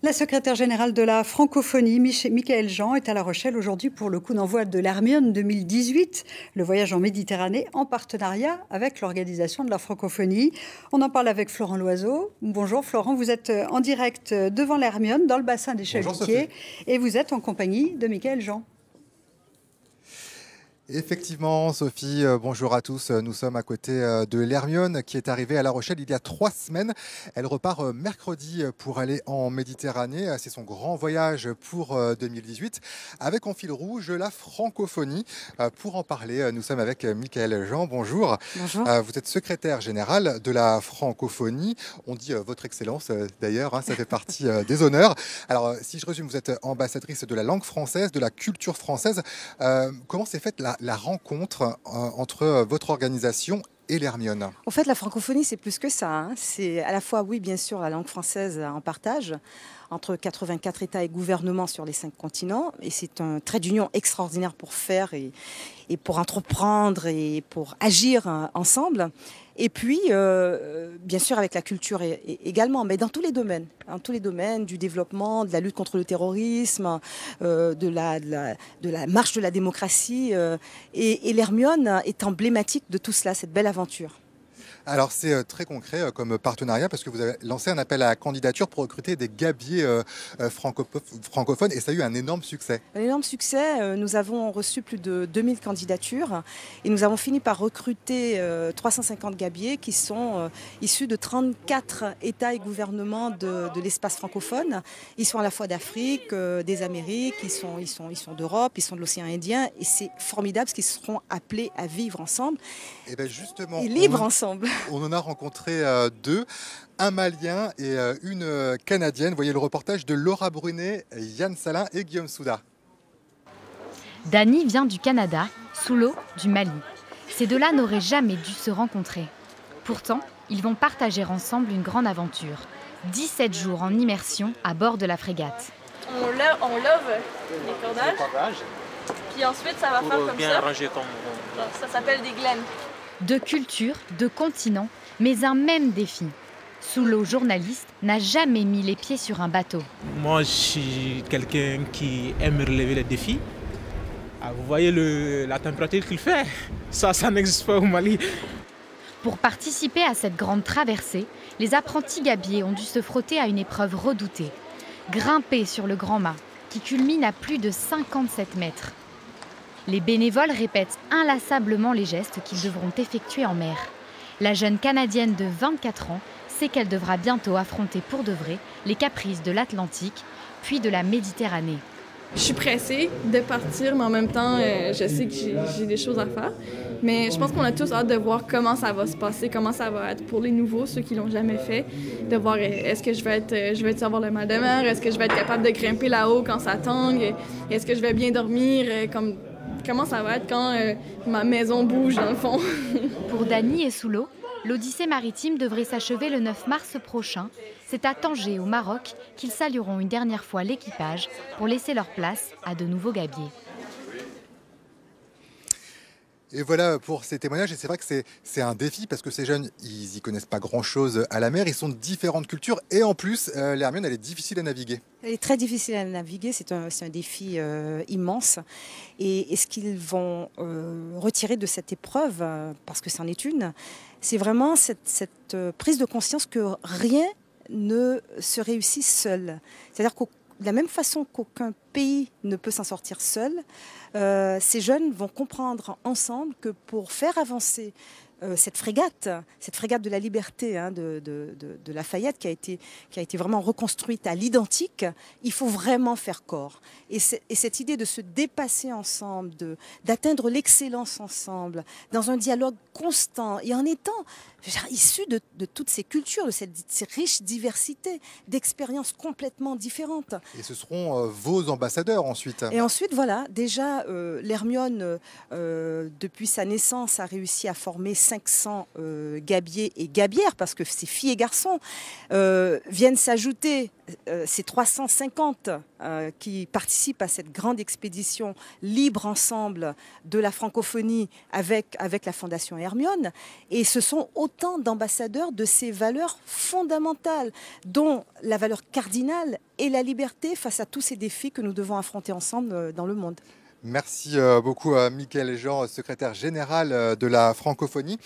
La secrétaire générale de la francophonie, Michaëlle Jean, est à La Rochelle aujourd'hui pour le coup d'envoi de l'Hermione 2018, le voyage en Méditerranée en partenariat avec l'organisation de la francophonie. On en parle avec Florent Loiseau. Bonjour Florent, vous êtes en direct devant l'Hermione, dans le bassin des Chalutiers, et vous êtes en compagnie de Michaëlle Jean. Effectivement, Sophie, bonjour à tous. Nous sommes à côté de l'Hermione qui est arrivée à La Rochelle il y a 3 semaines. Elle repart mercredi pour aller en Méditerranée. C'est son grand voyage pour 2018 avec en fil rouge la francophonie. Pour en parler, nous sommes avec Michaëlle Jean. Bonjour. Bonjour. Vous êtes secrétaire générale de la francophonie. On dit votre excellence d'ailleurs, ça fait partie des honneurs. Alors si je résume, vous êtes ambassadrice de la langue française, de la culture française. Comment s'est faite la rencontre entre votre organisation et l'Hermione? En fait, la francophonie, c'est plus que ça, hein. C'est à la fois, oui, bien sûr, la langue française en partage entre 84 États et gouvernements sur les 5 continents. Et c'est un trait d'union extraordinaire pour faire et pour entreprendre et pour agir ensemble. Et puis, bien sûr, avec la culture également, mais dans tous les domaines du développement, de la lutte contre le terrorisme, de la marche de la démocratie. Et l'Hermione est emblématique de tout cela, cette belle aventure. Alors c'est très concret comme partenariat parce que vous avez lancé un appel à la candidature pour recruter des gabiers francophones et ça a eu un énorme succès. Un énorme succès, nous avons reçu plus de 2000 candidatures et nous avons fini par recruter 350 gabiers qui sont issus de 34 États et gouvernements de l'espace francophone. Ils sont à la fois d'Afrique, des Amériques, ils sont d'Europe, ils sont de l'océan Indien et c'est formidable parce qu'ils seront appelés à vivre ensemble et bien justement, et vivre ensemble. On en a rencontré 2, un Malien et une Canadienne. Vous voyez le reportage de Laura Brunet, Yann Salin et Guillaume Souda. Dany vient du Canada, Soulo du Mali. Ces deux-là n'auraient jamais dû se rencontrer. Pourtant, ils vont partager ensemble une grande aventure. 17 jours en immersion à bord de la frégate. On love les cordages, puis ensuite ça va faire comme bien ça. Arrangé comme... Ça s'appelle des glennes. 2 cultures, 2 continents, mais un même défi. Soulo, journaliste, n'a jamais mis les pieds sur un bateau. Moi, je suis quelqu'un qui aime relever les défis. Vous voyez la température qu'il fait, ça n'existe pas au Mali. Pour participer à cette grande traversée, les apprentis gabiers ont dû se frotter à une épreuve redoutée. Grimper sur le grand mât, qui culmine à plus de 57 mètres. Les bénévoles répètent inlassablement les gestes qu'ils devront effectuer en mer. La jeune Canadienne de 24 ans sait qu'elle devra bientôt affronter pour de vrai les caprices de l'Atlantique, puis de la Méditerranée. Je suis pressée de partir, mais en même temps, je sais que j'ai des choses à faire. Mais je pense qu'on a tous hâte de voir comment ça va se passer, comment ça va être pour les nouveaux, ceux qui l'ont jamais fait, de voir est-ce que je vais avoir le mal de mer, est-ce que je vais être capable de grimper là-haut quand ça tangue, est-ce que je vais bien dormir, comment ça va être quand ma maison bouge dans le fond. Pour Dany et Soulo, l'Odyssée maritime devrait s'achever le 9 mars prochain. C'est à Tanger, au Maroc, qu'ils salueront une dernière fois l'équipage pour laisser leur place à de nouveaux gabiers. Et voilà pour ces témoignages. Et c'est vrai que c'est un défi parce que ces jeunes, ils n'y connaissent pas grand-chose à la mer. Ils sont de différentes cultures. Et en plus, l'Hermione, elle est difficile à naviguer. Elle est très difficile à naviguer. C'est un défi immense. Et ce qu'ils vont retirer de cette épreuve, parce que c'en est une, c'est vraiment cette prise de conscience que rien ne se réussit seul. C'est-à-dire que de la même façon qu'aucun pays ne peut s'en sortir seul, ces jeunes vont comprendre ensemble que pour faire avancer cette frégate de la liberté de Lafayette qui a été vraiment reconstruite à l'identique, il faut vraiment faire corps. Et cette idée de se dépasser ensemble, d'atteindre l'excellence ensemble, dans un dialogue constant et en étant issus de toutes ces cultures, de ces riches diversités, d'expériences complètement différentes. Et ce seront vos ambassadeurs ensuite. Et ensuite, voilà, déjà, l'Hermione, depuis sa naissance, a réussi à former 500 gabiers et gabières, parce que c'est filles et garçons, viennent s'ajouter ces 350 qui participent à cette grande expédition Libre Ensemble de la francophonie avec la Fondation Hermione. Et ce sont autant d'ambassadeurs de ces valeurs fondamentales, dont la valeur cardinale est la liberté face à tous ces défis que nous devons affronter ensemble dans le monde. Merci beaucoup à Michaël Jean, secrétaire général de la francophonie.